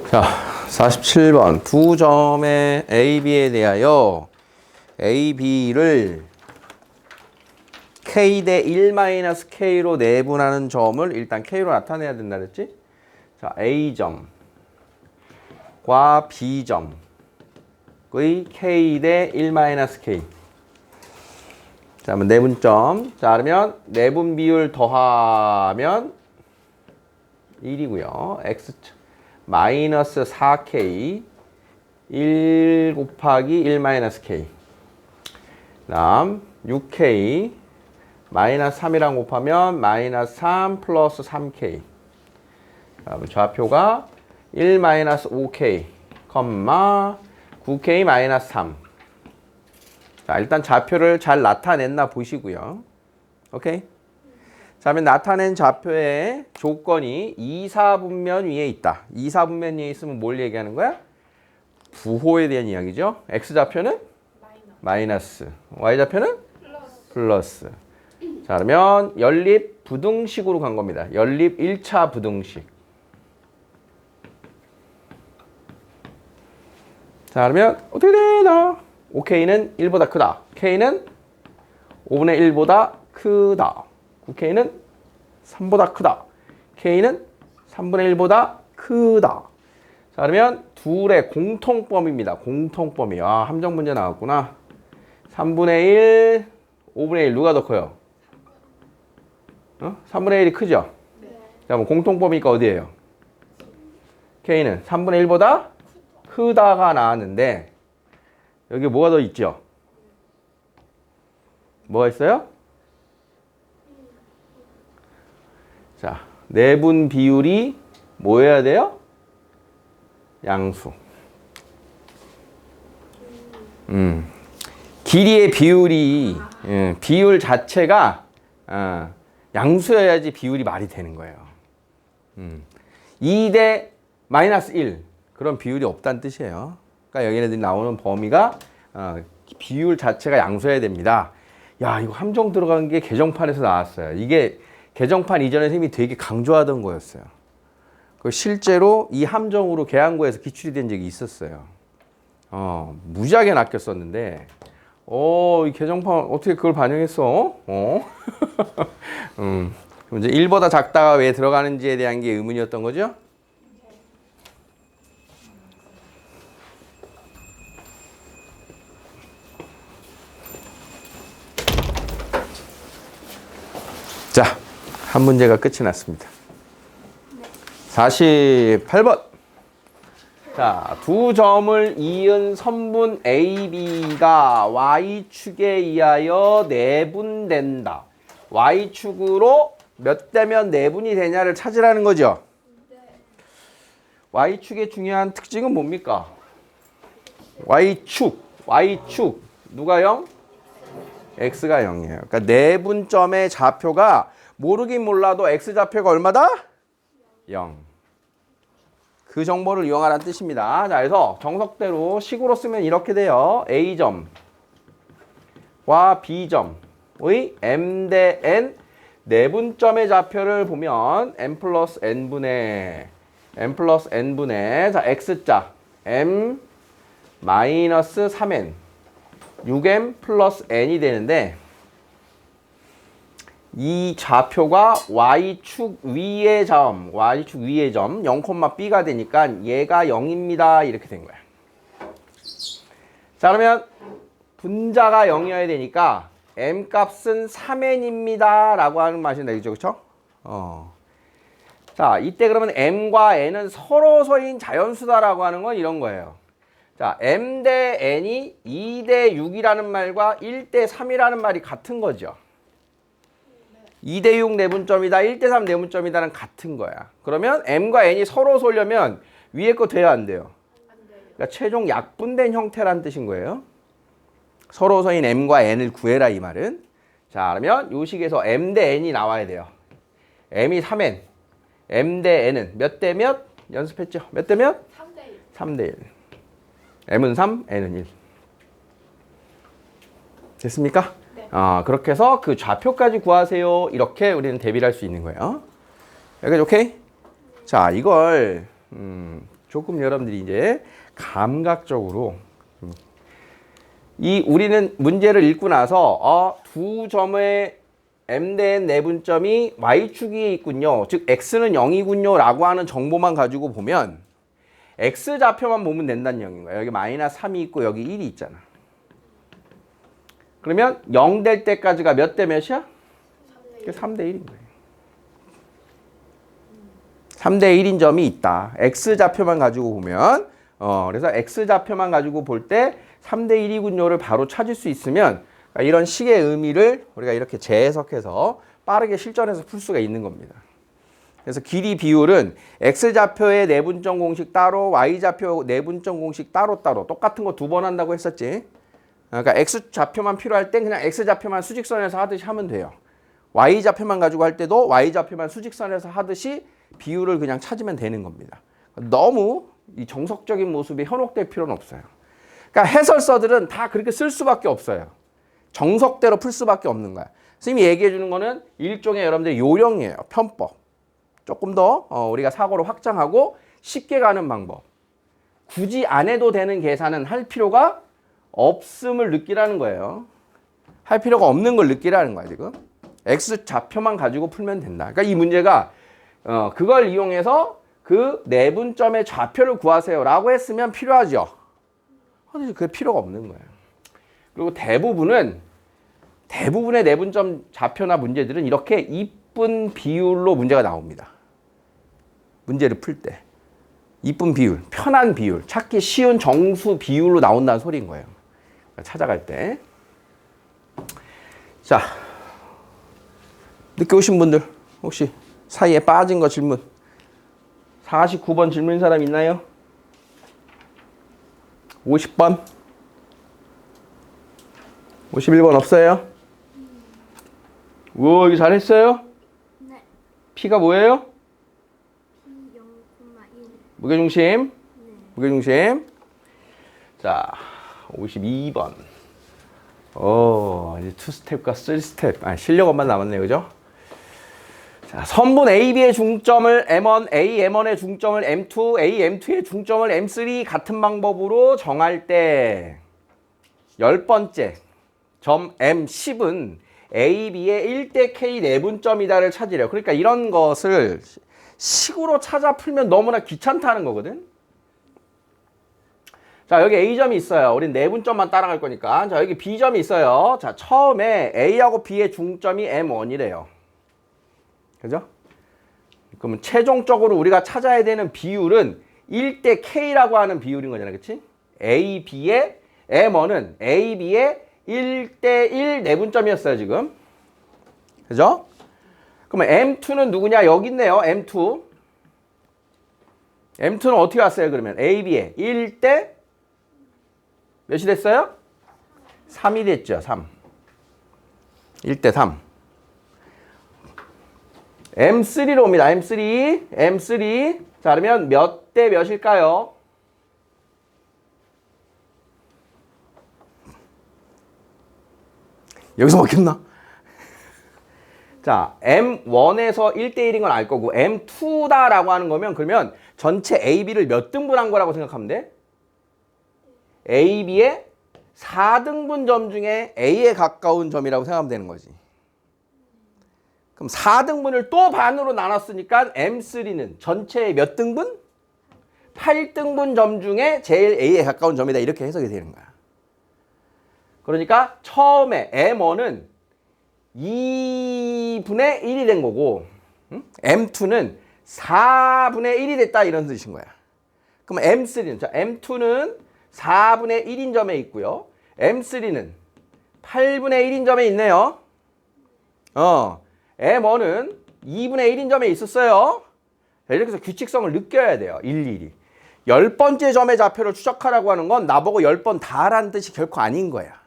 자, 47번. 두 점의 A, B에 대하여 A, B를 K 대 1-K로 내분하는 점을 일단 K로 나타내야 된다 그랬지? 자, A점과 B점의 K 대 1-K. 자, 그러면 내분점. 자, 그러면 내분 비율 더하면 1이고요. X 마이너스 4K 1 곱하기 1-K. 다음 6K 마이너스 3이랑 곱하면 마이너스 3 플러스 3K. 그럼 좌표가 1-5K, 9K 마이너스 3. 자, 일단 좌표를 잘 나타냈나 보시고요. 오케이? 자, 그러면 나타낸 좌표의 조건이 2사분면 위에 있다. 2사분면 위에 있으면 뭘 얘기하는 거야? 부호에 대한 이야기죠. X좌표는 마이너스, Y좌표는 플러스. 자, 그러면 연립 부등식으로 간 겁니다. 연립 1차 부등식. 자, 그러면 어떻게 되나? OK는 1보다 크다. K는 5분의 1보다 크다. 9K는 3보다 크다. K는 3분의 1보다 크다. 자, 그러면 둘의 공통범위입니다. 공통범위. 아, 함정 문제 나왔구나. 3분의 1, 5분의 1 누가 더 커요? 3분의 1이 크죠? 네. 자, 그럼 공통범위가 어디예요? K는 3분의 1보다 크다가 나왔는데 여기 뭐가 더 있죠? 뭐가 있어요? 자, 내분 비율이 뭐여야 돼요? 양수. 길이의 비율이 비율 자체가 양수여야지 비율이 말이 되는 거예요. 2 대 마이너스 1 그런 비율이 없다는 뜻이에요. 그러니까 여기네들이 나오는 범위가 비율 자체가 양수여야 됩니다. 야, 이거 함정 들어간 게 개정판에서 나왔어요. 이게 개정판 이전에 선생님이 되게 강조하던 거였어요. 실제로 이 함정으로 계양고에서 기출이 된 적이 있었어요. 무지하게 낚였었는데 이 개정판 어떻게 그걸 반영했어? 이제 1보다 작다가 왜 들어가는지에 대한 게 의문이었던 거죠? 자, 한 문제가 끝이 났습니다. 48번. 자, 두 점을 이은 선분 AB가 Y축에 의하여 내분된다. Y축으로 몇 대면 내분이 되냐를 찾으라는 거죠. Y축의 중요한 특징은 뭡니까? Y축. 누가 0? X가 0이에요. 그러니까 내분점의 좌표가 모르긴 몰라도 X좌표가 얼마다? 0. 그 정보를 이용하라는 뜻입니다. 자, 그래서 정석대로 식으로 쓰면 이렇게 돼요. A점과 B점의 M 대 N 내분점의 좌표를 보면 M 플러스 N분의 자, X자 M 마이너스 3N 6M 플러스 N이 되는데 이 좌표가 Y축 위의 점 0,B가 되니까 얘가 0입니다. 이렇게 된 거야. 자, 그러면 분자가 0이어야 되니까 M 값은 3N입니다. 라고 하는 맛이 나겠죠. 그쵸? 자, 이때 그러면 M과 N은 서로서인 자연수다라고 하는 건 이런 거예요. 자, M 대 N이 2 대 6이라는 말과 1 대 3이라는 말이 같은 거죠. 2 대 6 내분점이다, 1 대 3 내분점이다는 같은 거야. 그러면 M과 N이 서로 쏠려면 위에 거 돼야 안 돼요? 안 돼요. 그러니까 최종 약분된 형태란 뜻인 거예요. 서로서인 M과 N을 구해라 이 말은. 자, 그러면 요 식에서 M 대 N이 나와야 돼요. M이 3N, M 대 N은 몇 대 몇? 연습했죠? 몇 대 몇? 3대 1. 3대 1. M은 3, N은 1. 됐습니까? 네. 그렇게 해서 그 좌표까지 구하세요. 이렇게 우리는 대비를 할 수 있는 거예요. 여기까지 오케이? 자, 이걸 조금 여러분들이 이제 감각적으로 이 우리는 문제를 읽고 나서 두 점의 m-n 내분점이 y축에 있군요. 즉 x는 0이군요 라고 하는 정보만 가지고 보면 x좌표만 보면 된다는 얘기인 거예요. 여기 마이너스 3이 있고 여기 1이 있잖아. 그러면 0 될 때까지가 몇 대 몇이야? 3대 1인 거예요. 3대 1인 점이 있다. x좌표만 가지고 보면 그래서 x좌표만 가지고 볼 때 3대 1이군요를 바로 찾을 수 있으면 이런 식의 의미를 우리가 이렇게 재해석해서 빠르게 실전에서 풀 수가 있는 겁니다. 그래서 길이 비율은 x좌표의 내분점 공식 따로 y좌표 내분점 공식 따로따로 똑같은 거 두 번 한다고 했었지. 그러니까 x좌표만 필요할 땐 그냥 x좌표만 수직선에서 하듯이 하면 돼요. y좌표만 가지고 할 때도 y좌표만 수직선에서 하듯이 비율을 그냥 찾으면 되는 겁니다. 너무 이 정석적인 모습이 현혹될 필요는 없어요. 그러니까 해설서들은 다 그렇게 쓸 수밖에 없어요. 정석대로 풀 수밖에 없는 거야. 선생님이 얘기해 주는 거는 일종의 여러분들의 요령이에요. 편법. 조금 더 우리가 사고를 확장하고 쉽게 가는 방법. 굳이 안 해도 되는 계산은 할 필요가 없음을 느끼라는 거예요. 할 필요가 없는 걸 느끼라는 거야 지금. x좌표만 가지고 풀면 된다. 그러니까 이 문제가 그걸 이용해서 그 내분점의 좌표를 구하세요 라고 했으면 필요하죠. 근데 그게 필요가 없는 거예요. 그리고 대부분의 내분점 좌표나 문제들은 이렇게 이쁜 비율로 문제가 나옵니다. 문제를 풀 때. 이쁜 비율, 편한 비율, 찾기 쉬운 정수 비율로 나온다는 소리인 거예요. 찾아갈 때. 자, 늦게 오신 분들 혹시 사이에 빠진 거 질문. 49번 질문인 사람 있나요? 50번? 51번 없어요? 우와, 이거 잘했어요? 네. P가 뭐예요? P 0,1. 무게중심. 네. 무게중심. 자, 52번. 이제 2스텝과 3스텝. 실력업만 남았네요. 그죠? 자, 선분 AB의 중점을 M1, A, M1의 중점을 M2, A, M2의 중점을 M3 같은 방법으로 정할 때 10번째 점 M10은 A, B의 1대 K 내분점이다를 찾으래요. 그러니까 이런 것을 식으로 찾아 풀면 너무나 귀찮다는 거거든. 자, 여기 A점이 있어요. 우린 내분점만 따라갈 거니까. 자, 여기 B점이 있어요. 자, 처음에 A하고 B의 중점이 M1이래요. 그죠? 그러면 최종적으로 우리가 찾아야 되는 비율은 1대 K라고 하는 비율인 거잖아. 그치? A, B의 M1은 A, B의 1대 1 내분점이었어요, 지금. 그죠? 그러면 M2는 누구냐? 여기 있네요. M2. M2는 어떻게 왔어요, 그러면? A, B의 1대 몇이 됐어요? 3이 됐죠, 3. 1대 3. M3로 옵니다. M3. M3. 자, 그러면 몇 대 몇일까요? 여기서 먹혔나? 자, M1에서 1대 1인 건 알 거고 M2다라고 하는 거면 그러면 전체 AB를 몇 등분한 거라고 생각하면 돼? AB의 4등분 점 중에 A에 가까운 점이라고 생각하면 되는 거지. 그럼 4등분을 또 반으로 나눴으니까 M3는 전체의 몇 등분? 8등분 점 중에 제일 A에 가까운 점이다. 이렇게 해석이 되는 거야. 그러니까 처음에 M1은 2분의 1이 된 거고 M2는 4분의 1이 됐다. 이런 뜻인 거야. 그럼 M3는, 자, M2는 4분의 1인 점에 있고요. M3는 8분의 1인 점에 있네요. M1은 2분의 1인 점에 있었어요. 이렇게 해서 규칙성을 느껴야 돼요. 일일이. 10번째 점의 좌표를 추적하라고 하는 건 나보고 10번 다 하라는 뜻이 결코 아닌 거야.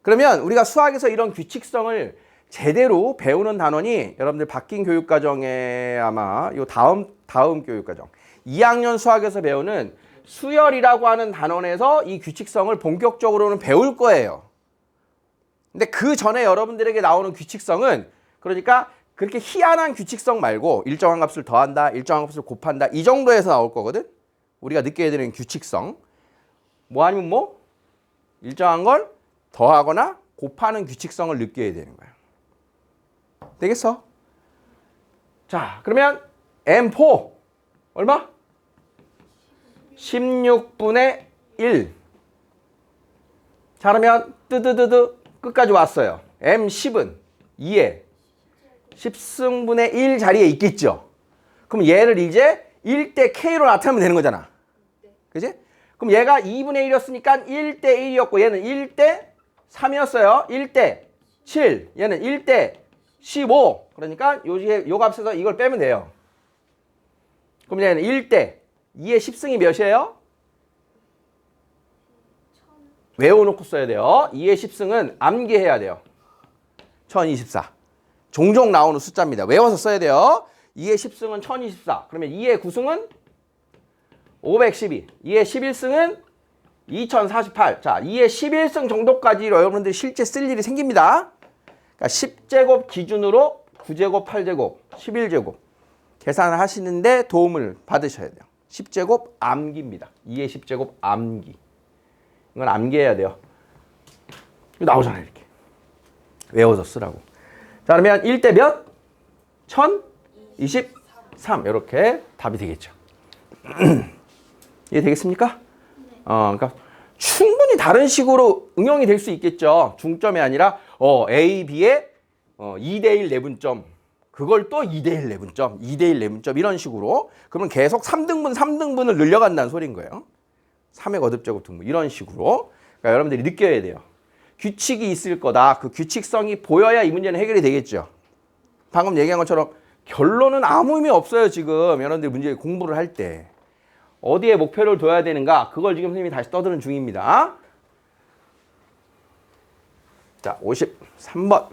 그러면 우리가 수학에서 이런 규칙성을 제대로 배우는 단원이 여러분들 바뀐 교육과정에 아마 요 다음 교육과정 2학년 수학에서 배우는 수열이라고 하는 단원에서 이 규칙성을 본격적으로는 배울 거예요. 근데 그 전에 여러분들에게 나오는 규칙성은 그러니까 그렇게 희한한 규칙성 말고 일정한 값을 더한다, 일정한 값을 곱한다 이 정도에서 나올 거거든. 우리가 느껴야 되는 규칙성. 뭐 아니면 뭐 일정한 걸 더하거나 곱하는 규칙성을 느껴야 되는 거야. 되겠어? 자, 그러면 M4 얼마? 16분의 1. 자, 그러면 뜨드드드 끝까지 왔어요. M10은 2에 10승분의 1 자리에 있겠죠. 그럼 얘를 이제 1대 K로 나타내면 되는 거잖아. 그지? 그럼 얘가 2분의 1이었으니까 1대 1이었고 얘는 1대 3이었어요. 1대 7. 얘는 1대 15. 그러니까 요 값에서 이걸 빼면 돼요. 그럼 얘는 1대 2의 10승이 몇이에요? 외워놓고 써야 돼요. 2의 10승은 암기해야 돼요. 1024. 종종 나오는 숫자입니다. 외워서 써야 돼요. 2의 10승은 1024. 그러면 2의 9승은 512. 2의 11승은 2048. 자, 2의 11승 정도까지 여러분들이 실제 쓸 일이 생깁니다. 그러니까 10제곱 기준으로 9제곱, 8제곱, 11제곱 계산을 하시는데 도움을 받으셔야 돼요. 10제곱 암기입니다. 2의 10제곱 암기. 이건 암기해야 돼요. 이거 나오잖아요, 이렇게. 외워서 쓰라고. 자, 그러면 1대 몇? 1023. 이렇게 답이 되겠죠. 이해 되겠습니까? 그러니까 충분히 다른 식으로 응용이 될 수 있겠죠. 중점이 아니라 A, B의 2대1 내분점. 그걸 또 2대1 내분점, 2대1 내분점 이런 식으로. 그러면 계속 3등분을 늘려간다는 소리인 거예요. 3의 거듭제곱 등분 이런 식으로. 그러니까 여러분들이 느껴야 돼요. 규칙이 있을 거다. 그 규칙성이 보여야 이 문제는 해결이 되겠죠. 방금 얘기한 것처럼 결론은 아무 의미 없어요. 지금 여러분들 문제 공부를 할 때. 어디에 목표를 둬야 되는가? 그걸 지금 선생님이 다시 떠드는 중입니다. 자, 53번.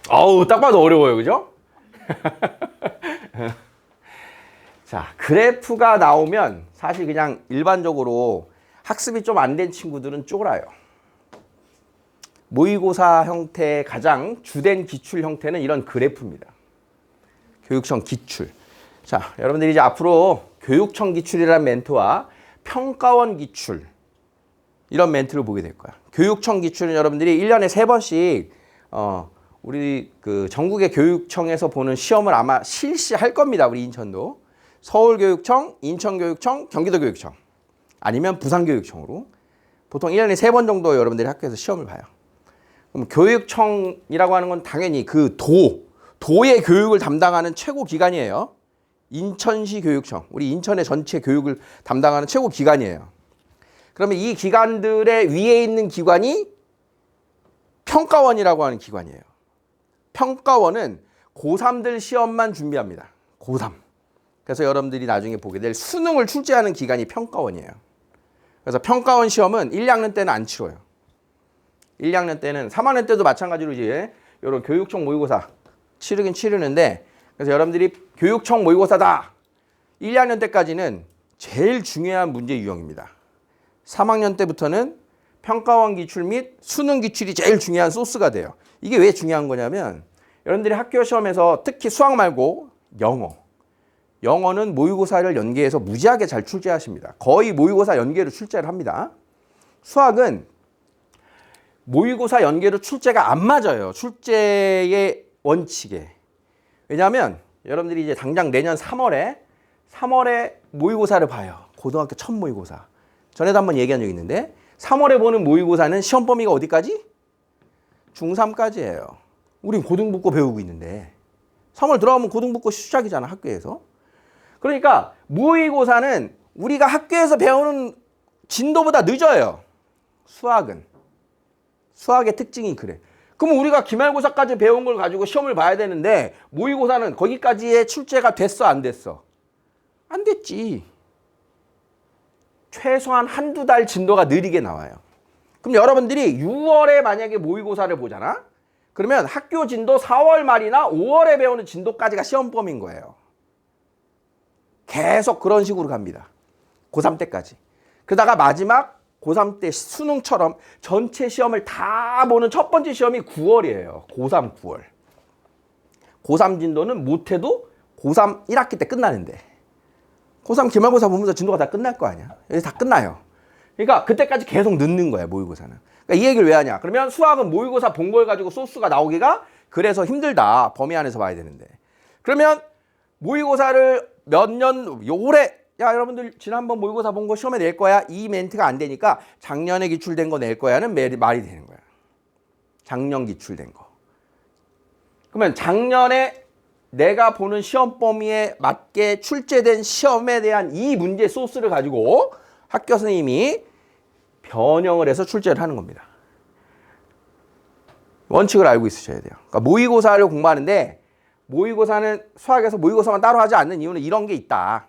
어우, 딱 봐도 어려워요. 그죠? 자, 그래프가 나오면 사실 그냥 일반적으로 학습이 좀 안 된 친구들은 쫄아요. 모의고사 형태의 가장 주된 기출 형태는 이런 그래프입니다. 교육청 기출. 자, 여러분들이 이제 앞으로 교육청 기출이라는 멘트와 평가원 기출 이런 멘트를 보게 될 거야. 교육청 기출은 여러분들이 1년에 3번씩 우리 그 전국의 교육청에서 보는 시험을 아마 실시할 겁니다. 우리 인천도. 서울교육청, 인천교육청, 경기도교육청 아니면 부산교육청으로 보통 1년에 3번 정도 여러분들이 학교에서 시험을 봐요. 그럼 교육청이라고 하는 건 당연히 그 도의 교육을 담당하는 최고 기관이에요. 인천시 교육청, 우리 인천의 전체 교육을 담당하는 최고 기관이에요. 그러면 이 기관들의 위에 있는 기관이 평가원이라고 하는 기관이에요. 평가원은 고3들 시험만 준비합니다. 고3. 그래서 여러분들이 나중에 보게 될 수능을 출제하는 기관이 평가원이에요. 그래서 평가원 시험은 1, 2학년 때는 안 치러요. 1, 2학년 때는 3학년 때도 마찬가지로 이제 이런 교육청 모의고사 치르긴 치르는데 그래서 여러분들이 교육청 모의고사다. 1, 2학년 때까지는 제일 중요한 문제 유형입니다. 3학년 때부터는 평가원 기출 및 수능 기출이 제일 중요한 소스가 돼요. 이게 왜 중요한 거냐면 여러분들이 학교 시험에서 특히 수학 말고 영어는 모의고사를 연계해서 무지하게 잘 출제하십니다. 거의 모의고사 연계로 출제를 합니다. 수학은 모의고사 연계로 출제가 안 맞아요. 출제의 원칙에. 왜냐하면 여러분들이 이제 당장 내년 3월에 모의고사를 봐요. 고등학교 첫 모의고사. 전에도 한번 얘기한 적이 있는데 3월에 보는 모의고사는 시험 범위가 어디까지? 중3까지예요. 우린 고등부고 배우고 있는데 3월 들어가면 고등부고 시작이잖아, 학교에서. 그러니까 모의고사는 우리가 학교에서 배우는 진도보다 늦어요. 수학의 특징이 그래. 그럼 우리가 기말고사까지 배운 걸 가지고 시험을 봐야 되는데 모의고사는 거기까지의 출제가 됐어, 안 됐어? 안 됐지. 최소한 한두 달 진도가 느리게 나와요. 그럼 여러분들이 6월에 만약에 모의고사를 보잖아? 그러면 학교 진도 4월 말이나 5월에 배우는 진도까지가 시험 범위인 거예요. 계속 그런 식으로 갑니다. 고3 때까지. 그러다가 마지막 고3 때 수능처럼 전체 시험을 다 보는 첫 번째 시험이 9월이에요. 고3 9월. 고3 진도는 못해도 고3 1학기 때 끝나는데. 고3 기말고사 보면서 진도가 다 끝날 거 아니야. 여기 다 끝나요. 그러니까 그때까지 계속 늦는 거야, 모의고사는. 그러니까 이 얘기를 왜 하냐. 그러면 수학은 모의고사 본 걸 가지고 소스가 나오기가 그래서 힘들다. 범위 안에서 봐야 되는데. 그러면 모의고사를 몇 년, 올해, 야, 여러분들 지난번 모의고사 본 거 시험에 낼 거야. 이 멘트가 안 되니까 작년에 기출된 거 낼 거야는 말이 되는 거야. 작년 기출된 거. 그러면 작년에 내가 보는 시험 범위에 맞게 출제된 시험에 대한 이 문제 소스를 가지고 학교 선생님이 변형을 해서 출제를 하는 겁니다. 원칙을 알고 있으셔야 돼요. 그러니까 모의고사를 공부하는데 모의고사는 수학에서 모의고사만 따로 하지 않는 이유는 이런 게 있다.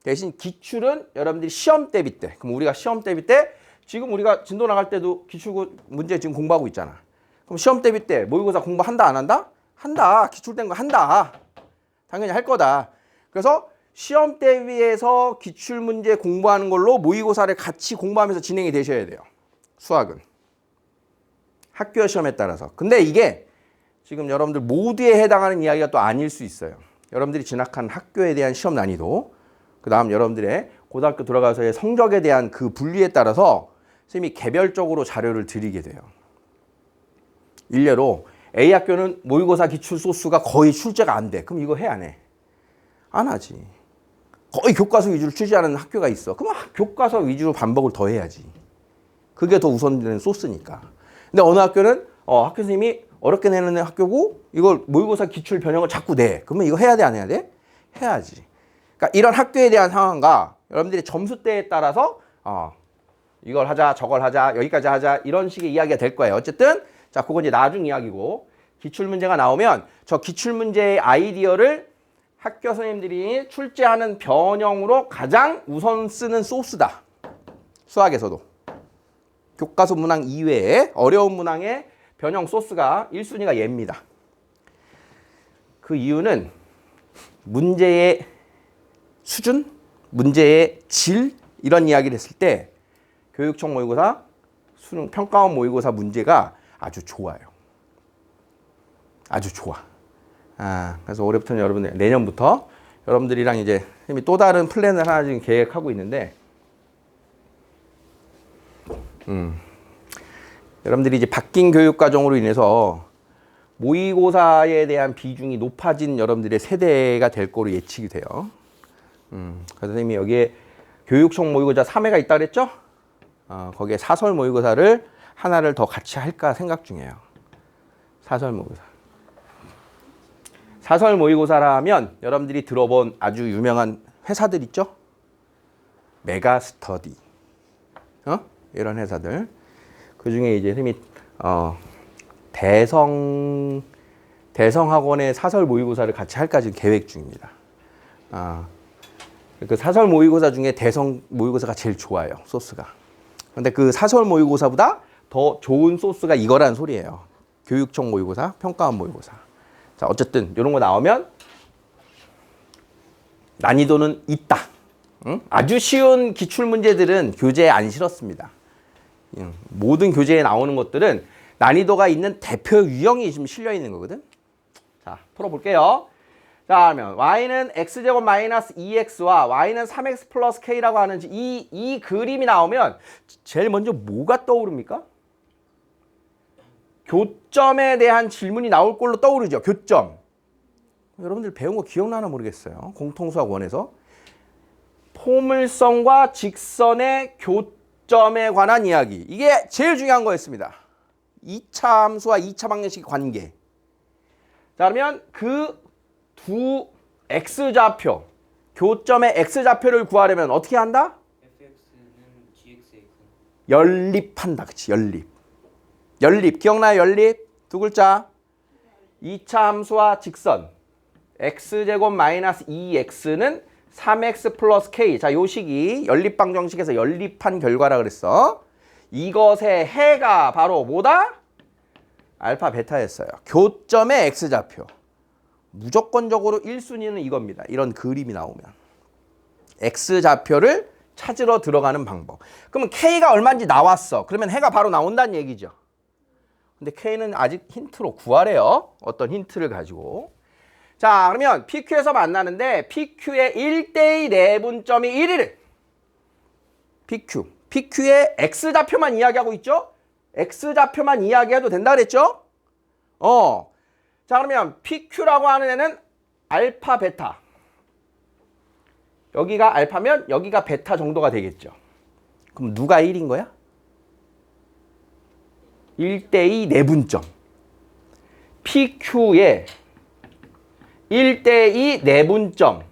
대신 기출은 여러분들이 시험 대비 때, 그럼 우리가 시험 대비 때 지금 우리가 진도 나갈 때도 기출 문제 지금 공부하고 있잖아. 그럼 시험 대비 때 모의고사 공부한다 안 한다? 한다. 기출된 거 한다. 당연히 할 거다. 그래서 시험 대비해서 기출 문제 공부하는 걸로 모의고사를 같이 공부하면서 진행이 되셔야 돼요. 수학은. 학교 시험에 따라서. 근데 이게 지금 여러분들 모두에 해당하는 이야기가 또 아닐 수 있어요. 여러분들이 진학한 학교에 대한 시험 난이도, 그 다음 여러분들의 고등학교 들어가서의 성적에 대한 그 분류에 따라서 선생님이 개별적으로 자료를 드리게 돼요. 일례로 A 학교는 모의고사 기출 소스가 거의 출제가 안 돼. 그럼 이거 해 안 해? 안 하지. 거의 교과서 위주로 출제하는 학교가 있어. 그럼 교과서 위주로 반복을 더 해야지. 그게 더 우선되는 소스니까. 근데 어느 학교는 학교 선생님이 어렵게 내는 학교고 이걸 모의고사 기출 변형을 자꾸 내. 그러면 이거 해야 돼 안 해야 돼? 해야지. 그러니까 이런 학교에 대한 상황과 여러분들이 점수대에 따라서 이걸 하자 저걸 하자 여기까지 하자 이런 식의 이야기가 될 거예요. 어쨌든 자 그건 이제 나중 이야기고 기출문제가 나오면 저 기출문제의 아이디어를 학교 선생님들이 출제하는 변형으로 가장 우선 쓰는 소스다. 수학에서도. 교과서 문항 이외에 어려운 문항의 변형 소스가 1순위가 얘입니다. 그 이유는 문제의 수준, 문제의 질 이런 이야기를 했을 때 교육청 모의고사, 수능 평가원 모의고사 문제가 아주 좋아요. 아주 좋아. 그래서 올해부터는 여러분들 내년부터 여러분들이랑 이제 선생님이 또 다른 플랜을 하나 지금 계획하고 있는데 여러분들이 이제 바뀐 교육 과정으로 인해서 모의고사에 대한 비중이 높아진 여러분들의 세대가 될 거로 예측이 돼요. 그래서 선생님이 여기에 교육청 모의고사 3회가 있다 그랬죠? 거기에 사설 모의고사를 하나를 더 같이 할까 생각 중이에요. 사설 모의고사. 사설 모의고사라면 여러분들이 들어본 아주 유명한 회사들 있죠? 메가스터디. 이런 회사들. 그 중에 이제 선생님이 대성학원의 사설 모의고사를 같이 할까 지금 계획 중입니다. 그 사설 모의고사 중에 대성 모의고사가 제일 좋아요. 소스가. 근데 그 사설 모의고사보다 더 좋은 소스가 이거라는 소리예요. 교육청 모의고사, 평가원 모의고사. 자, 어쨌든 이런 거 나오면 난이도는 있다. 아주 쉬운 기출 문제들은 교재에 안 실었습니다. 모든 교재에 나오는 것들은 난이도가 있는 대표 유형이 지금 실려 있는 거거든. 자, 풀어볼게요. 자, 그러면 y는 x제곱 마이너스 2x와 y는 3x 플러스 k라고 하는 이 그림이 나오면 제일 먼저 뭐가 떠오릅니까? 교점에 대한 질문이 나올 걸로 떠오르죠. 교점. 여러분들 배운 거 기억나나 모르겠어요. 공통수학 1에서. 포물선과 직선의 교점에 관한 이야기. 이게 제일 중요한 거였습니다. 2차 함수와 2차 방정식의 관계. 자, 그러면 그 두 x좌표, 교점의 x좌표를 구하려면 어떻게 한다? fx는 gx의 연립한다. 그치? 연립. 기억나요? 연립? 두 글자. 2차 함수와 직선. x제곱 마이너스 2x는 3x 플러스 k. 자, 요 식이 연립방정식에서 연립한 결과라 그랬어. 이것의 해가 바로 뭐다? 알파 베타였어요. 교점의 x좌표. 무조건적으로 1순위는 이겁니다. 이런 그림이 나오면. x좌표를 찾으러 들어가는 방법. 그러면 k가 얼마인지 나왔어. 그러면 해가 바로 나온다는 얘기죠. 근데 k는 아직 힌트로 구하래요. 어떤 힌트를 가지고. 자, 그러면 PQ에서 만나는데 PQ의 1대2 내분점이 1이래. PQ의 X좌표만 이야기하고 있죠? X좌표만 이야기해도 된다 그랬죠? 자, 그러면 PQ라고 하는 애는 알파, 베타. 여기가 알파면 여기가 베타 정도가 되겠죠. 그럼 누가 1인 거야? 1대2 내분점. PQ의 1대2 내분점.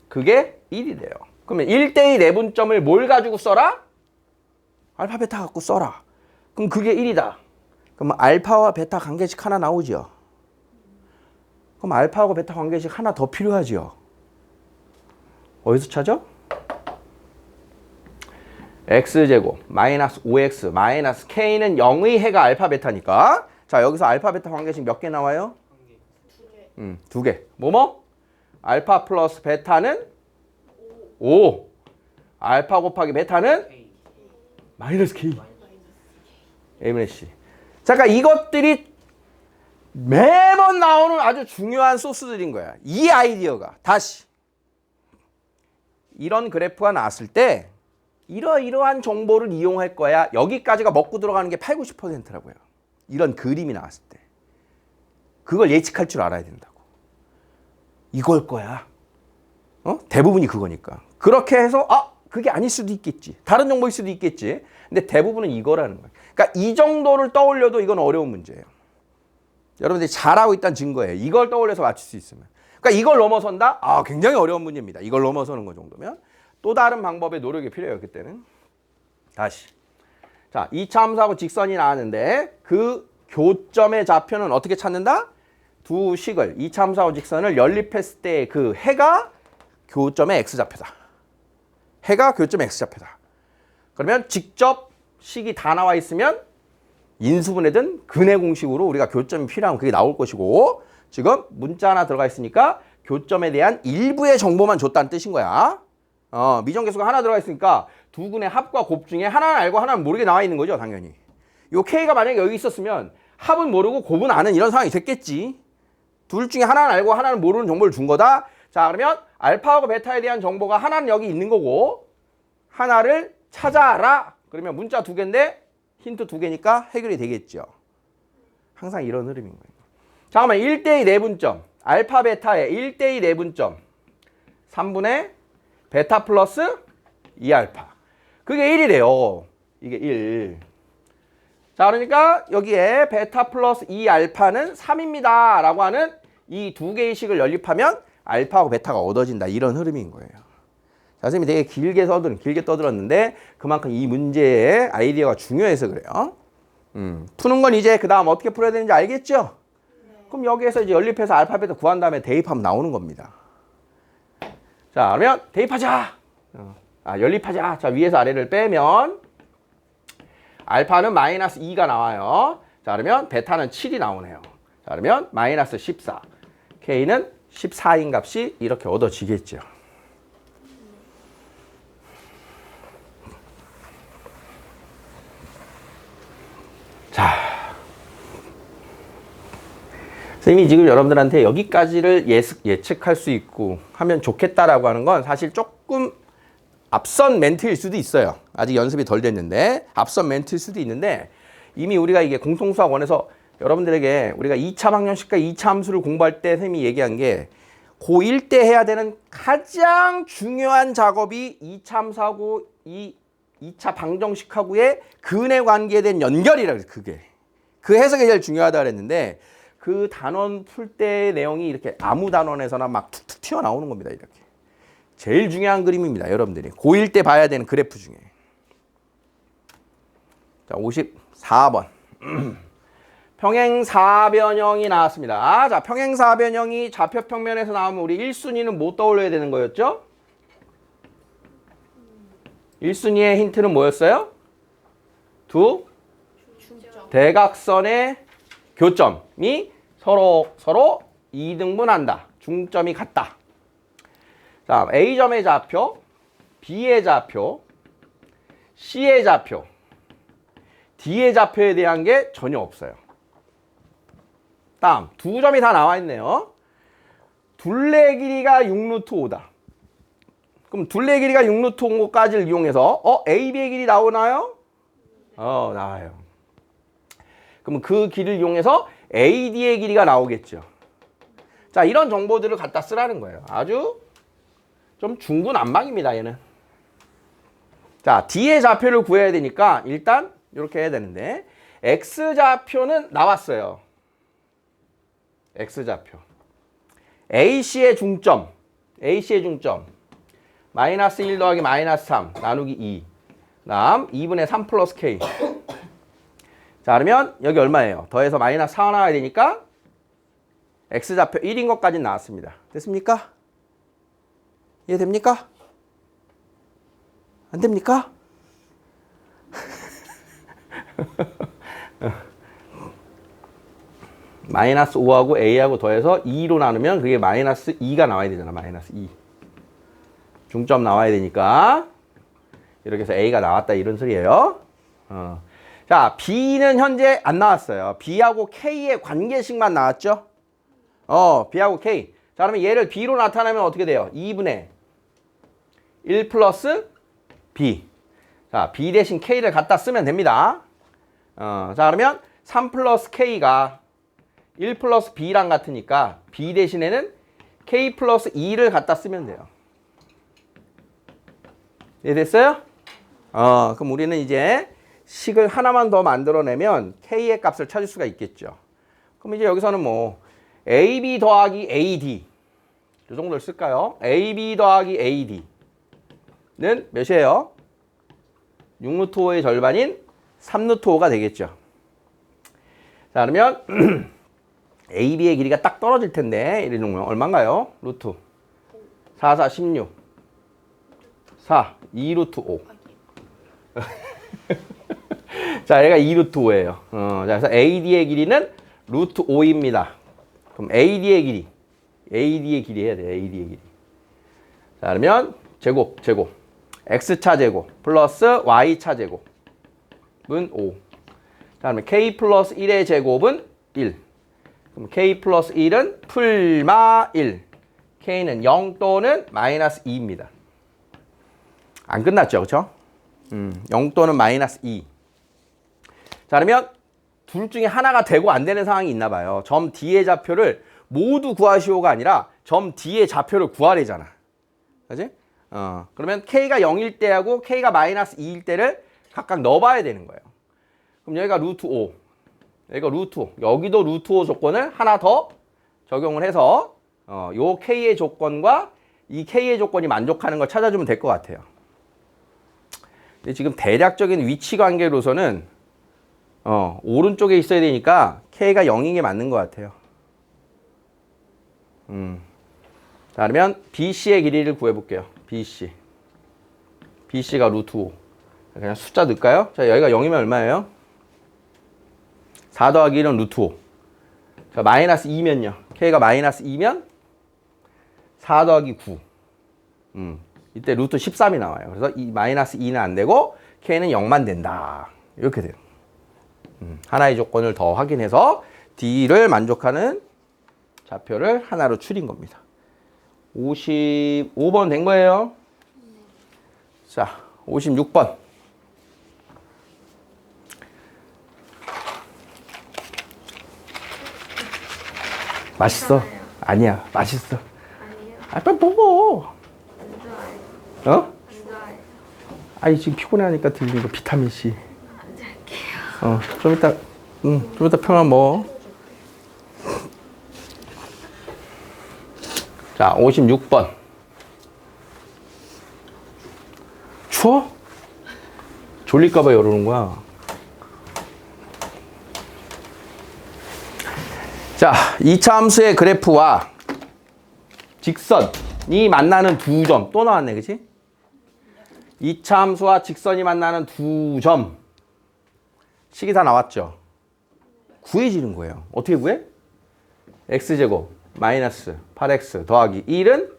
그게 1이 돼요. 그러면 1대2 내분점을 뭘 가지고 써라? 알파, 베타 갖고 써라. 그럼 그게 1이다. 그럼 알파와 베타 관계식 하나 나오죠. 그럼 알파하고 베타 관계식 하나 더 필요하죠. 어디서 찾아? x제곱 마이너스 5x 마이너스 k는 0의 해가 알파, 베타니까. 자, 여기서 알파, 베타 관계식 몇 개 나와요? 두 개. 뭐뭐? 알파 플러스 베타는 5. 알파 곱하기 베타는 마이너스 k. A분의 C. 잠깐, 이것들이 매번 나오는 아주 중요한 소스들인 거야. 이 아이디어가. 다시. 이런 그래프가 나왔을 때 이러이러한 정보를 이용할 거야. 여기까지가 먹고 들어가는 게 8, 90%라고요. 이런 그림이 나왔을 때. 그걸 예측할 줄 알아야 된다고. 이걸 거야. 대부분이 그거니까. 그렇게 해서 그게 아닐 수도 있겠지. 다른 정보일 수도 있겠지. 근데 대부분은 이거라는 거야. 그러니까 이 정도를 떠올려도 이건 어려운 문제예요. 여러분들이 잘하고 있다는 증거예요. 이걸 떠올려서 맞출 수 있으면. 그러니까 이걸 넘어선다? 굉장히 어려운 문제입니다. 이걸 넘어서는 거 정도면. 또 다른 방법의 노력이 필요해요. 그때는. 다시. 자, 2차 함수하고 직선이 나왔는데 그 교점의 좌표는 어떻게 찾는다? 두 식을 2차 함수하고 직선을 연립했을 때 그 해가 교점의 x좌표다. 해가 교점의 x좌표다. 그러면 직접 식이 다 나와 있으면 인수분해든 근해 공식으로 우리가 교점이 필요하면 그게 나올 것이고, 지금 문자 하나 들어가 있으니까 교점에 대한 일부의 정보만 줬다는 뜻인 거야. 미정계수가 하나 들어가 있으니까 두 근의 합과 곱 중에 하나는 알고 하나는 모르게 나와 있는 거죠, 당연히. 요 K가 만약에 여기 있었으면 합은 모르고 곱은 아는 이런 상황이 됐겠지. 둘 중에 하나는 알고 하나는 모르는 정보를 준 거다. 자, 그러면 알파하고 베타에 대한 정보가 하나는 여기 있는 거고 하나를 찾아라. 그러면 문자 두 개인데 힌트 두 개니까 해결이 되겠죠. 항상 이런 흐름인 거예요. 잠깐만, 1대2 내분점. 알파, 베타의 1대2 내분점. 3분의 베타 플러스 2알파. 그게 1이래요. 이게 1. 자, 그러니까 여기에 베타 플러스 2알파는 3입니다. 라고 하는 이 두 개의 식을 연립하면 알파하고 베타가 얻어진다. 이런 흐름인 거예요. 자, 선생님이 되게 길게 떠들었는데 그만큼 이 문제의 아이디어가 중요해서 그래요. 푸는 건 이제 그 다음 어떻게 풀어야 되는지 알겠죠? 그럼 여기에서 이제 연립해서 알파, 베타 구한 다음에 대입하면 나오는 겁니다. 자, 그러면 대입하자. 연립하자. 자, 위에서 아래를 빼면 알파는 마이너스 2가 나와요. 자, 그러면 베타는 7이 나오네요. 자, 그러면 마이너스 14. K는 14인 값이 이렇게 얻어지겠죠. 자, 선생님이 지금 여러분들한테 여기까지를 예측할 수 있고 하면 좋겠다라고 하는 건 사실 조금 앞선 멘트일 수도 있어요. 아직 연습이 덜 됐는데 앞선 멘트일 수도 있는데 이미 우리가 이게 공통수학원에서 여러분들에게 우리가 2차 방정식과 2차 함수를 공부할 때 선생님이 얘기한 게 고1 때 해야 되는 가장 중요한 작업이 2차 함수하고 2차 방정식하고의 근해 관계에 대한 연결이라 그래요. 그게. 그 해석이 제일 중요하다 그랬는데 그 단원 풀 때 내용이 이렇게 아무 단원에서나 막 툭툭 튀어나오는 겁니다. 이렇게. 제일 중요한 그림입니다. 여러분들이. 고1 때 봐야 되는 그래프 중에. 자, 54번. 평행사변형이 나왔습니다. 자, 평행사변형이 좌표평면에서 나오면 우리 1순위는 뭐 떠올려야 되는 거였죠? 1순위의 힌트는 뭐였어요? 두 대각선의 교점이 서로 이등분한다. 중점이 같다. 자, A점의 좌표, B의 좌표, C의 좌표, D의 좌표에 대한 게 전혀 없어요. 다음 두 점이 다 나와 있네요. 둘레 길이가 6루트 5다. 그럼 둘레 길이가 6루트 5까지를 이용해서 AB의 길이 나오나요? 나와요. 그럼 그 길을 이용해서 AD의 길이가 나오겠죠. 자, 이런 정보들을 갖다 쓰라는 거예요. 아주 좀 중구난방입니다, 얘는. 자, D의 좌표를 구해야 되니까 일단 이렇게 해야 되는데 X좌표는 나왔어요. X좌표. AC의 중점. 마이너스 1 더하기 마이너스 3 나누기 2. 다음 2분의 3 플러스 K. 자, 그러면 여기 얼마예요? 더해서 마이너스 4 나와야 되니까 X좌표 1인 것까지 나왔습니다. 됐습니까? 이해됩니까? 안 됩니까? 마이너스 5하고 A하고 더해서 2로 나누면 그게 마이너스 2가 나와야 되잖아. 마이너스 2. 중점 나와야 되니까 이렇게 해서 A가 나왔다 이런 소리예요. 자, B는 현재 안 나왔어요. B하고 K의 관계식만 나왔죠? B하고 K. 자, 그러면 얘를 B로 나타내면 어떻게 돼요? 2분의 1 플러스 B. 자, B 대신 K를 갖다 쓰면 됩니다. 자, 그러면 3 플러스 K가 1 플러스 B랑 같으니까 B 대신에는 K 플러스 2를 갖다 쓰면 돼요. 이해됐어요? 그럼 우리는 이제 식을 하나만 더 만들어내면 K의 값을 찾을 수가 있겠죠. 그럼 이제 여기서는 뭐 AB 더하기 AD 이 정도를 쓸까요? AB 더하기 AD는 몇이에요? 6루트 5의 절반인 3루트 5가 되겠죠. 자, 그러면 AB의 길이가 딱 떨어질 텐데 이러는 거 얼마인가요? 루트 4, 4, 16 4, 2루트 5 자, 얘가 2루트 5예요. 자, 그래서 AD의 길이는 루트 5입니다. 그럼 AD의 길이 해야 돼요. AD의 길이. 자, 그러면 제곱 X차 제곱 플러스 Y차 제곱은 5. 자, 그러면 K 플러스 1의 제곱은 1. 그럼 K 플러스 1은 풀마 1. K는 0 또는 마이너스 2입니다. 안 끝났죠, 그렇죠? 0 또는 마이너스 2. 자, 그러면 둘 중에 하나가 되고 안 되는 상황이 있나 봐요. 점 D의 좌표를 모두 구하시오가 아니라 점 D의 좌표를 구하래잖아. 그지? 그러면 K가 0일 때하고 K가 마이너스 2일 때를 각각 넣어봐야 되는 거예요. 그럼 여기가 루트 5, 여기가 루트 5, 여기도 루트 5 조건을 하나 더 적용을 해서 요 K의 조건과 이 K의 조건이 만족하는 걸 찾아주면 될 것 같아요. 근데 지금 대략적인 위치 관계로서는 오른쪽에 있어야 되니까 K가 0인 게 맞는 것 같아요. 자, 그러면 BC의 길이를 구해볼게요. BC가 루트 5. 그냥 숫자 넣을까요? 자, 여기가 0이면 얼마예요? 4 더하기 1은 루트 5. 자, 마이너스 2면요. K가 마이너스 2면 4 더하기 9. 이때 루트 13이 나와요. 그래서 이 마이너스 2는 안 되고 K는 0만 된다. 이렇게 돼요. 하나의 조건을 더 확인해서 D를 만족하는 좌표를 하나로 추린 겁니다. 55번 된 거예요. 자, 56번. 맛있어? 괜찮아요. 아니야, 맛있어. 아니요. 빨리 먹어. 안 좋아해요. 어? 안 좋아해요. 아니, 지금 피곤해하니까 들린 거 비타민C. 안 잘게요. 좀 이따, 좀 이따 평안 먹어. 자, 56번. 추워? 졸릴까봐 이러는 거야. 자, 이차 함수의 그래프와 직선이 만나는 두 점. 또 나왔네, 그치? 이차 함수와 직선이 만나는 두 점. 식이 다 나왔죠? 구해지는 거예요. 어떻게 구해? x제곱 마이너스 8x 더하기 1은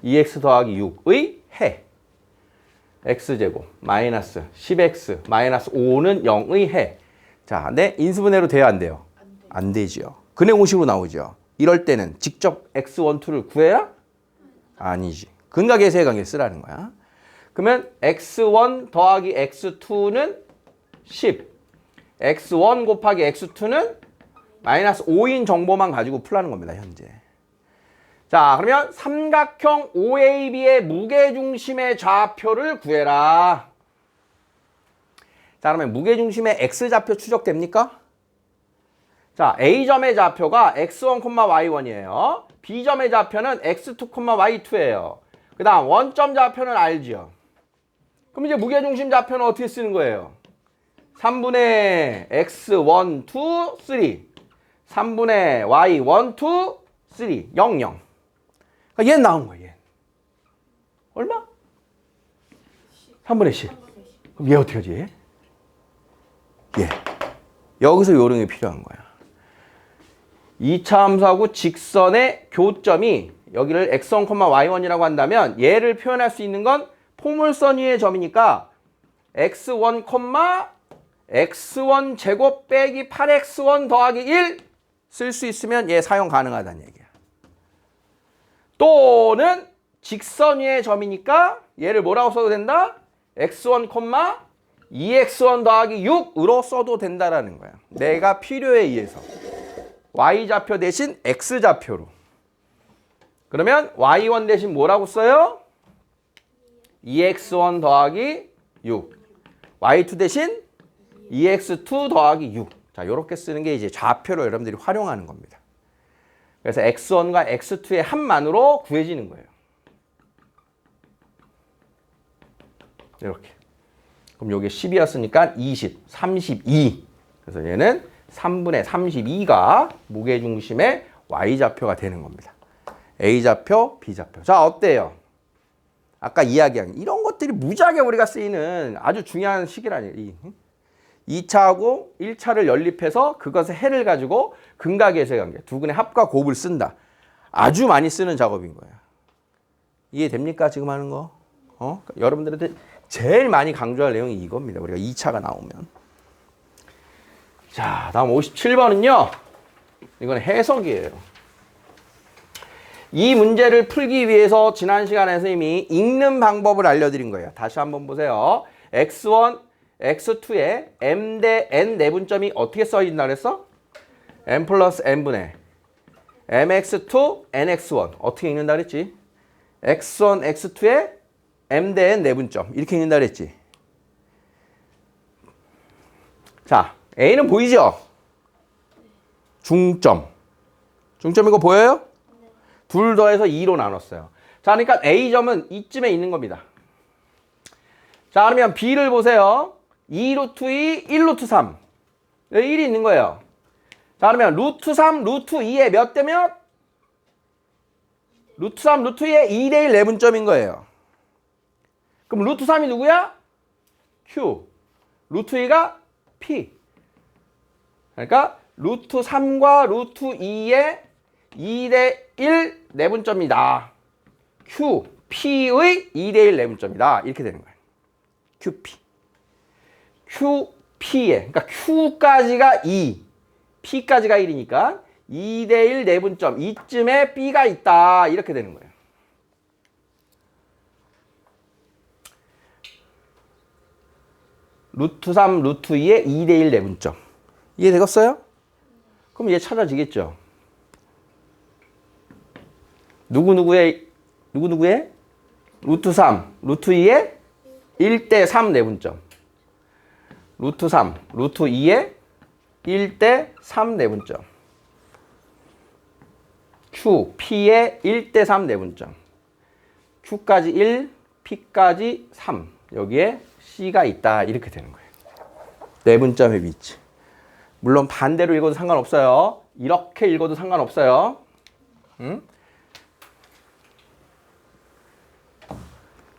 2x 더하기 6의 해. x제곱 마이너스 10x 마이너스 5는 0의 해. 자, 네, 인수분해로 돼요, 안 돼요? 안 되지요. 근해 공식으로 나오죠. 이럴 때는 직접 x12를 구해라? 아니지. 근각에서의 관계를 쓰라는 거야. 그러면 x1 더하기 x2는 10. x1 곱하기 x2는 마이너스 5인 정보만 가지고 풀라는 겁니다. 현재. 자, 그러면 삼각형 OAB의 무게중심의 좌표를 구해라. 자, 그러면 무게중심의 x좌표 추적됩니까? 자, A점의 좌표가 x1, y1이에요. B점의 좌표는 x2, y2예요. 그 다음 원점 좌표는 알죠. 그럼 이제 무게중심 좌표는 어떻게 쓰는 거예요? 3분의 x1, 2, 3. 3분의 y1, 2, 3. 0, 0. 그러니까 얘 나온 거예요. 얘. 얼마? 3분의 10. 그럼 얘 어떻게 하지? 얘. 여기서 요령이 필요한 거야. 2차 함수하고 직선의 교점이 여기를 x1, y1이라고 한다면 얘를 표현할 수 있는 건 포물선 위의 점이니까 x1, x1 제곱 빼기 8x1 더하기 1 쓸 수 있으면 얘 사용 가능하다는 얘기야. 또는 직선 위의 점이니까 얘를 뭐라고 써도 된다? x1, 2x1 더하기 6으로 써도 된다라는 거야. 내가 필요에 의해서. y좌표 대신 x좌표로. 그러면 y1 대신 뭐라고 써요? 2x1 더하기 6. y2 대신 2x2 더하기 6. 자, 이렇게 쓰는 게 이제 좌표로 여러분들이 활용하는 겁니다. 그래서 x1과 x2의 합만으로 구해지는 거예요. 이렇게. 그럼 요게 10이었으니까 20, 32. 그래서 얘는 3분의 32가 무게중심의 y좌표가 되는 겁니다. a좌표, b좌표. 자, 어때요? 아까 이야기한 이런 것들이 무지하게 우리가 쓰이는 아주 중요한 식이라니. 2차하고 1차를 연립해서 그것의 해를 가지고 근각에서의 관계, 두 근의 합과 곱을 쓴다. 아주 많이 쓰는 작업인 거야. 이해됩니까? 지금 하는 거? 여러분들한테 제일 많이 강조할 내용이 이겁니다. 우리가 2차가 나오면. 자, 다음 57번은요. 이건 해석이에요. 이 문제를 풀기 위해서 지난 시간에서 이미 읽는 방법을 알려드린 거예요. 다시 한번 보세요. x1, x2에 m 대 n 내분점이 어떻게 써진다 그랬어? m 플러스 n분의 mx2, nx1 어떻게 읽는다 그랬지? x1, x2에 m 대 n 내분점 이렇게 읽는다 그랬지? 자, A는 보이죠? 중점. 중점 이거 보여요? 둘 더해서 2로 나눴어요. 자, 그러니까 A점은 이쯤에 있는 겁니다. 자, 그러면 B를 보세요. 2 루트 2, 1 루트 3. 여기 1이 있는 거예요. 자, 그러면 루트 3, 루트 2에 몇 대 몇? 루트 3, 루트 2에 2대 1 내분점인 거예요. 그럼 루트 3이 누구야? Q. 루트 2가 P. 그러니까 루트 3과 루트 2의 2대 1 내분점이다. Q, P의 2대 1 내분점이다. 이렇게 되는 거예요. QP. QP에, 그러니까 Q까지가 2, P까지가 1이니까 2대 1 내분점, 이쯤에 B가 있다. 이렇게 되는 거예요. 루트 3, 루트 2의 2대 1 내분점. 이해되겠어요? 그럼 얘 찾아지겠죠? 누구누구의 루트 3, 루트 2의 1대 3 내분점. 루트 3, 루트 2의 1대 3 내분점. Q, P의 1대 3 내분점. Q까지 1, P까지 3. 여기에 C가 있다. 이렇게 되는 거예요. 내분점의 위치. 물론 반대로 읽어도 상관없어요. 이렇게 읽어도 상관없어요. 응?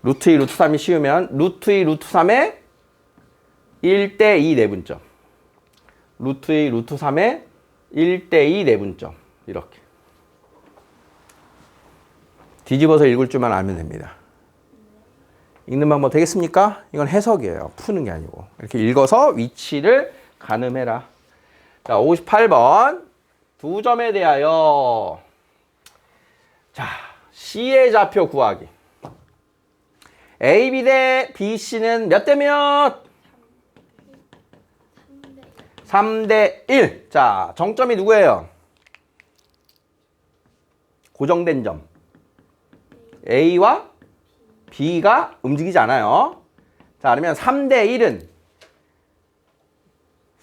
루트 2, 루트 3이 씌우면 루트 2, 루트 3의 1대 2 내분점. 루트 2, 루트 3의 1대 2 내분점. 이렇게. 뒤집어서 읽을 줄만 알면 됩니다. 읽는 방법 되겠습니까? 이건 해석이에요. 푸는 게 아니고. 이렇게 읽어서 위치를 가늠해라. 자, 58번. 두 점에 대하여 자, C의 좌표 구하기. AB 대 BC는 몇 대 몇? 3대 1. 자, 정점이 누구예요? 고정된 점. A와 B가 움직이지 않아요. 자, 그러면 3대 1은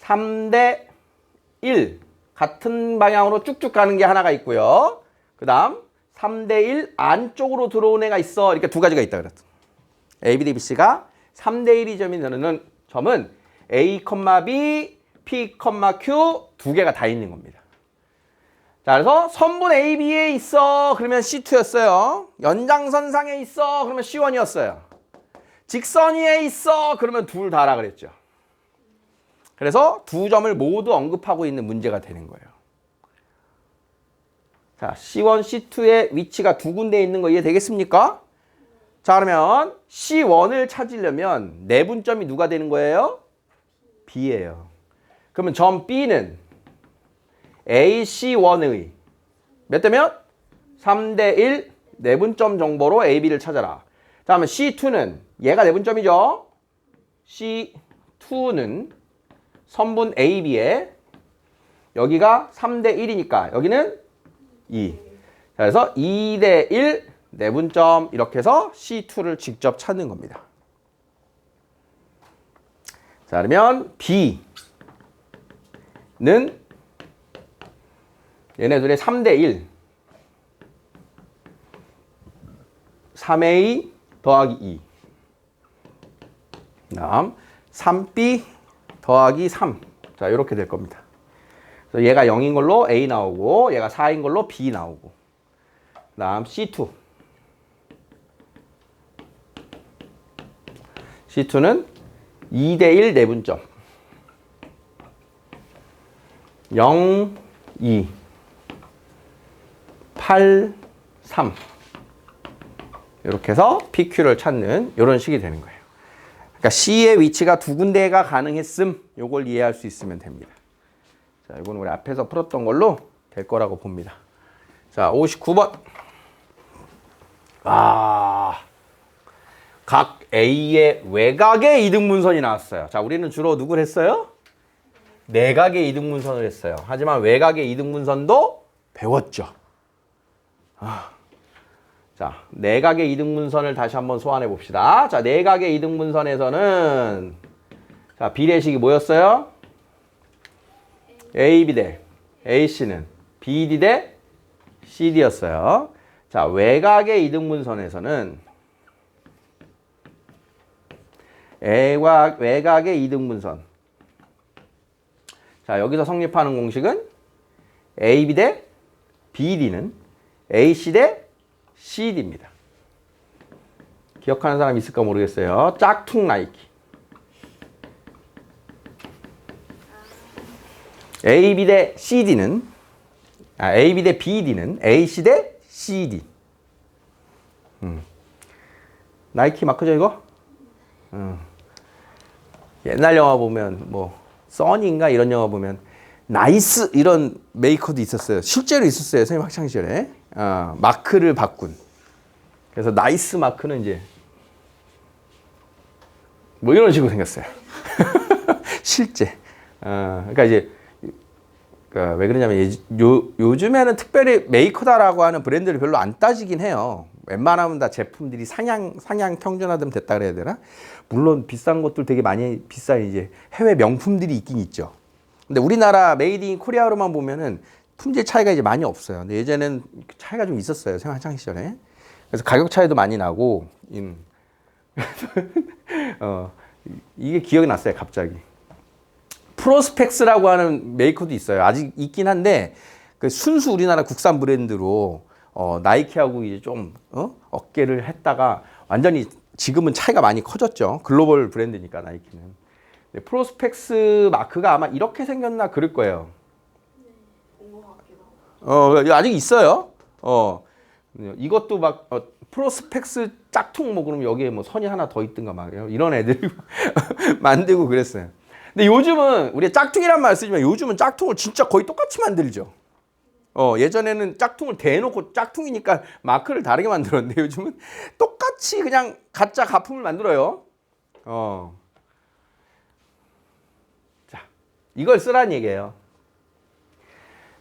3대 1. 같은 방향으로 쭉쭉 가는 게 하나가 있고요. 그 다음 3대 1 안쪽으로 들어온 애가 있어. 이렇게 두 가지가 있다 그랬어. A, B, D, B, C가 3대 1이 점이 되는 점은 A, B, P, Q 두 개가 다 있는 겁니다. 자, 그래서 선분 AB에 있어. 그러면 C2였어요. 연장선상에 있어. 그러면 C1이었어요. 직선 위에 있어. 그러면 둘 다라 그랬죠. 그래서 두 점을 모두 언급하고 있는 문제가 되는 거예요. 자, C1, C2의 위치가 두 군데 있는 거 이해되겠습니까? 자, 그러면 C1을 찾으려면 내분점이 누가 되는 거예요? B예요. 그러면 점 B는 AC1의 몇 대 몇? 3대 1 내분점 정보로 AB를 찾아라. 자, 그러면 C2는 얘가 내분점이죠. C2는 선분 AB에 여기가 3대 1이니까 여기는 2. 자, 그래서 2대 1 내분점 이렇게 해서 C2를 직접 찾는 겁니다. 자, 그러면 B는 얘네들의 3대 1 3A 더하기 2 다음 3B 더하기 3. 자, 이렇게 될 겁니다. 그래서 얘가 0인 걸로 A 나오고 얘가 4인 걸로 B 나오고 그 다음 C2 C2는 2대 1 내분점 0, 2 8, 3 이렇게 해서 PQ를 찾는 이런 식이 되는 거예요. 그러니까 C의 위치가 두 군데가 가능했음 요걸 이해할 수 있으면 됩니다. 자, 이건 우리 앞에서 풀었던 걸로 될 거라고 봅니다. 자, 59번. 각 A의 외곽의 이등분선이 나왔어요. 자, 우리는 주로 누굴 했어요? 내각의 이등분선을 했어요. 하지만 외곽의 이등분선도 배웠죠. 자, 내각의 이등분선을 다시 한번 소환해 봅시다. 자, 내각의 이등분선에서는 자, 비례식이 뭐였어요? AB 대 AC는 BD 대 CD였어요. 자, 외곽의 이등분선에서는 외곽의 이등분선. 자, 여기서 성립하는 공식은 AB 대 BD는 AC 대 CD입니다. 기억하는 사람 있을까 모르겠어요. 짝퉁 나이키. AB 대 CD는 AB 대 BD는 AC 대 CD. 나이키 마크죠 이거? 옛날 영화 보면 뭐 써니인가 이런 영화 보면 나이스 이런 메이커도 있었어요. 실제로 있었어요. 선생님 학창시절에. 마크를 바꾼. 그래서 나이스 마크는 이제 뭐 이런 식으로 생겼어요. 실제. 그러니까 이제 왜 그러냐면 요즘에는 특별히 메이커다라고 하는 브랜드를 별로 안 따지긴 해요. 웬만하면 다 제품들이 상향 평준화되면 됐다 그래야 되나? 물론 비싼 것들 되게 많이 비싼 이제 해외 명품들이 있긴 있죠. 근데 우리나라 메이드 인 코리아로만 보면은 품질 차이가 이제 많이 없어요. 근데 예전에는 차이가 좀 있었어요. 생활창 시절에. 그래서 가격 차이도 많이 나고, 이게 기억이 났어요. 갑자기. 프로스펙스라고 하는 메이커도 있어요. 아직 있긴 한데 그 순수 우리나라 국산 브랜드로 나이키하고 이제 좀 어깨를 했다가 완전히 지금은 차이가 많이 커졌죠. 글로벌 브랜드니까 나이키는. 근데 프로스펙스 마크가 아마 이렇게 생겼나 그럴 거예요. 아직 있어요. 이것도 막 프로스펙스 짝퉁 뭐 그러면 여기에 뭐 선이 하나 더 있든가 막 이런 애들 만들고 그랬어요. 근데 요즘은 우리 짝퉁이란 말 쓰지만 요즘은 짝퉁을 진짜 거의 똑같이 만들죠. 예전에는 짝퉁을 대놓고 짝퉁이니까 마크를 다르게 만들었는데 요즘은 똑같이 그냥 가짜 가품을 만들어요. 자, 이걸 쓰라는 얘기예요.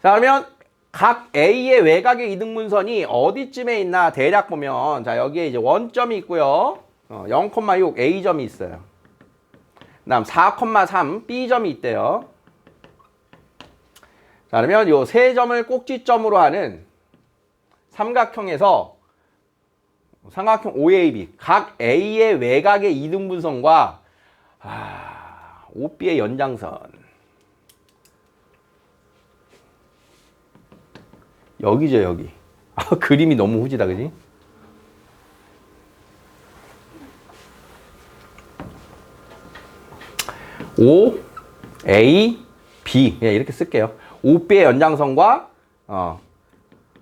자, 그러면 각 A의 외곽의 이등분선이 어디쯤에 있나 대략 보면, 자, 여기에 이제 원점이 있고요. 0,6 A점이 있어요. 그 다음 4,3 B점이 있대요. 자, 그러면 요 세 점을 꼭지점으로 하는 삼각형에서 삼각형 OAB 각 A의 외곽의 이등분선과 OB의 연장선 여기죠, 여기. 그림이 너무 후지다, 그지? O, A, B 이렇게 쓸게요. OB의 연장선과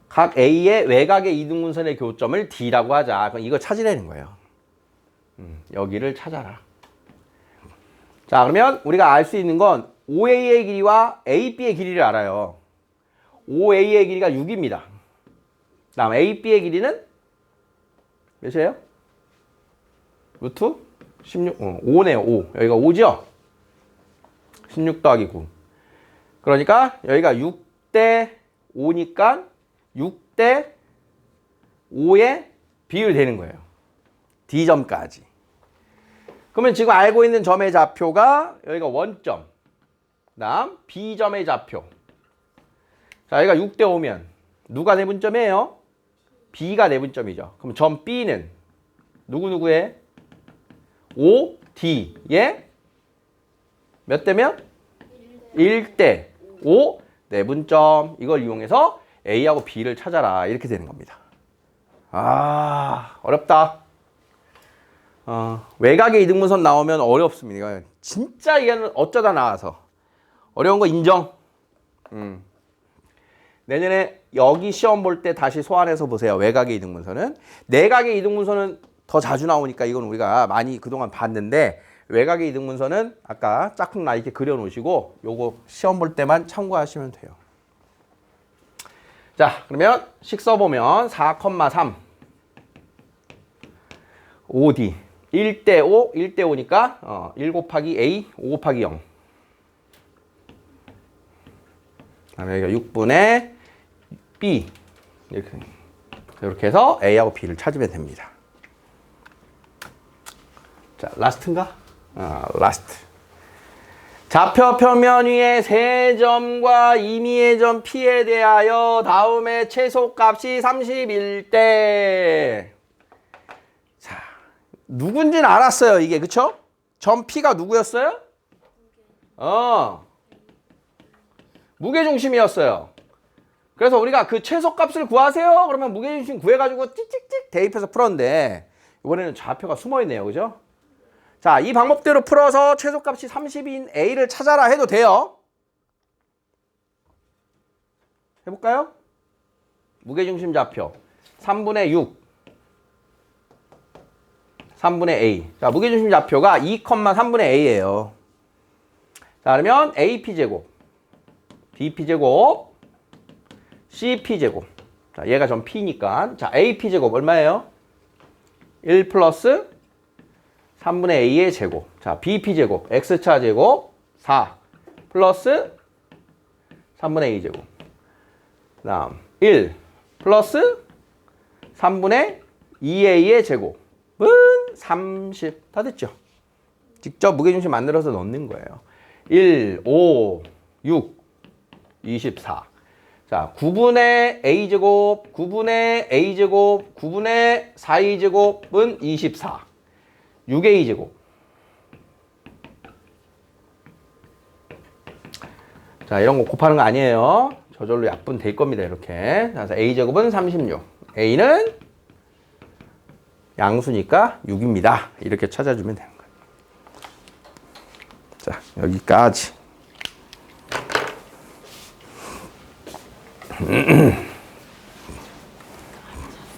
각 A의 외곽의 이등분선의 교점을 D라고 하자. 그럼 이거 찾으라는 거예요. 여기를 찾아라. 자, 그러면 우리가 알 수 있는 건 OA의 길이와 AB의 길이를 알아요. OA의 길이가 6입니다. 다음 AB의 길이는 몇이에요? 루트 16, 5네요. 5. 여기가 5죠? 16 더하기 9. 그러니까 여기가 6대 5니까 6대 5의 비율 되는 거예요. D점까지. 그러면 지금 알고 있는 점의 좌표가 여기가 원점. 그다음 B점의 좌표. 자, 여기가 6대 5면 누가 내분점이에요? B가 내분점이죠. 그럼 점 B는 누구누구의? OD의 몇 대면? 1대 5 내분점. 이걸 이용해서 A하고 B를 찾아라. 이렇게 되는 겁니다. 어렵다. 외곽의 이등분선 나오면 어렵습니다. 진짜 이거는 어쩌다 나와서 어려운 거 인정. 내년에 여기 시험 볼 때 다시 소환해서 보세요. 외곽의 이등분선은. 내각의 이등분선은 더 자주 나오니까 이건 우리가 많이 그동안 봤는데, 외곽의 이등분선은 아까 짝퉁 나 이렇게 그려 놓으시고 요거 시험 볼 때만 참고하시면 돼요. 자, 그러면 식 써보면 4,3 OD 1대 5, 1대 5니까 1 곱하기 A, 5 곱하기 0. 그다음에 여기가 6분의 B. 이렇게 해서 A하고 B를 찾으면 됩니다. 자, 라스트인가? 라스트. 좌표 평면 위의 세 점과 임의의 점 P에 대하여 다음의 최소값이 31대. 자, 누군지는 알았어요, 이게. 그쵸? 점 P가 누구였어요? 무게중심이었어요. 그래서 우리가 그 최소값을 구하세요. 그러면 무게중심 구해가지고 찍찍찍 대입해서 풀었는데, 이번에는 좌표가 숨어있네요. 그죠? 자, 이 방법대로 풀어서 최소값이 30인 A를 찾아라 해도 돼요. 해볼까요? 무게중심 좌표 3분의 6 3분의 A. 자, 무게중심 좌표가 2,3분의 A예요. 자, 그러면 AP제곱 BP제곱 CP제곱. 자, 얘가 전 P니까. 자, AP제곱 얼마예요? 1 플러스 3분의 A의 제곱. 자, BP제곱 X차 제곱 4 플러스 3분의 A 제곱. 그 다음 1 플러스 3분의 2A의 제곱은 30. 다 됐죠? 직접 무게중심 만들어서 넣는 거예요. 1, 5, 6, 24. 자, 9분의 A제곱, 9분의 A제곱, 9분의 4A제곱은 24. 6A제곱. 자, 이런 거 곱하는 거 아니에요. 저절로 약분될 겁니다. 이렇게. 그래서 A제곱은 36. A는 양수니까 6입니다. 이렇게 찾아주면 되는 거예요. 자, 여기까지.